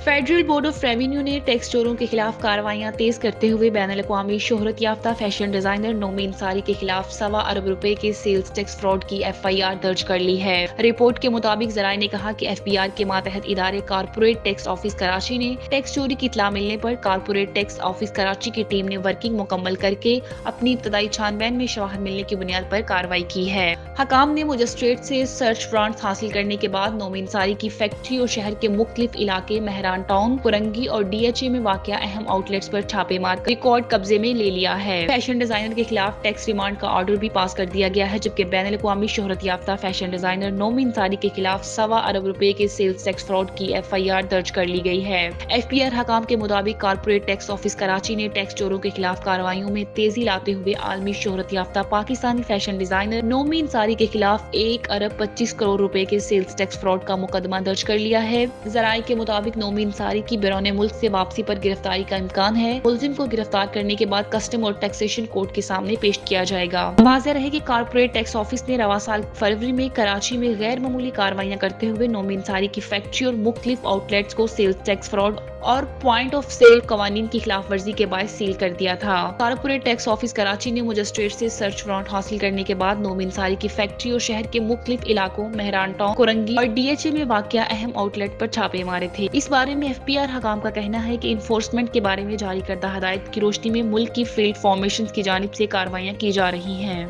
Federal board of revenue ने tax चोरों के खिलाफ कार्रवाइयां तेज करते हुए बैनुल-अक़वामी शोहरत याफ्ता फैशन डिजाइनर नोमी अंसारी के खिलाफ ₹1.25 अरब के सेल्स टैक्स फ्रॉड की FIR दर्ज कर ली है। रिपोर्ट के मुताबिक ज़राए ने कहा कि FBR के मातहत इदारे कारपोरेट टैक्स ऑफिस कराची ने टैक्स चोरी की इत्तला मिलने पर कारपोरेट टैक्स ऑफिस कराची की टीम ने वर्किंग मुकम्मल करके अपनी इब्तदाई छानबीन में शवाहद मिलने की बुनियाद पर कार्रवाई की है। हकाम ने मजिस्ट्रेट से सर्च वारंट हासिल करने के बाद नोमी अंसारी की फैक्ट्री और शहर के मुख्तलिफ इलाके महरान टाउन, कुरंगी और DHA में वाक़या अहम आउटलेट्स पर छापे मारकर रिकॉर्ड कब्जे में ले लिया है। फैशन डिजाइनर के खिलाफ टैक्स रिमांड का ऑर्डर भी पास कर दिया गया है, जबकि बैनुल-अक़वामी शोहरत याफ्ता फैशन डिजाइनर नोमी अंसारी के खिलाफ ₹1.25 अरब के सेल्स टैक्स फ्रॉड की FIR दर्ज कर ली गई है। FBR हकाम के मुताबिक कारपोरेट टैक्स ऑफिस कराची ने टैक्स चोरों के खिलाफ कार्रवाइयों में तेजी लाते हुए आलमी शोहरत याफ्ता पाकिस्तानी फैशन डिजाइनर नोमी अंसारी के खिलाफ ₹1.25 अरब के सेल्स टैक्स फ्रॉड का मुकदमा दर्ज कर लिया है। ज़राए के मुताबिक नोमी अंसारी की बैरून मुल्क से वापसी पर गिरफ्तारी का इम्कान है। मुलजिम को गिरफ्तार करने के बाद कस्टम और टैक्सेशन कोर्ट के सामने पेश किया जाएगा। वाज़ेह रहे कि कारपोरेट टैक्स ऑफिस ने रवा साल फरवरी में कराची में गैर मामूली कार्रवाइयां करते हुए नोमी अंसारी की फैक्ट्री और मुख्तलिफ आउटलेट्स को सेल्स टैक्स फ्रॉड और पॉइंट ऑफ सेल कवानीन की खिलाफ वर्जी के बायस सील कर दिया था। कारपोरेट टैक्स ऑफिस कराची ने मजिस्ट्रेट से सर्च वारंट हासिल करने के बाद नोमी अंसारी की फैक्ट्री और शहर के मुख्तलिफ इलाकों महरान टाउन, कुरंगी और DHA में वाक़या अहम आउटलेट पर छापे मारे थे। इस बारे में FBR हकाम का कहना है कि इन्फोर्समेंट के बारे में जारी करदा हदायत की रोशनी में मुल्क की फील्ड फॉर्मेशन की जानिब से कार्रवाइयां की जा रही हैं।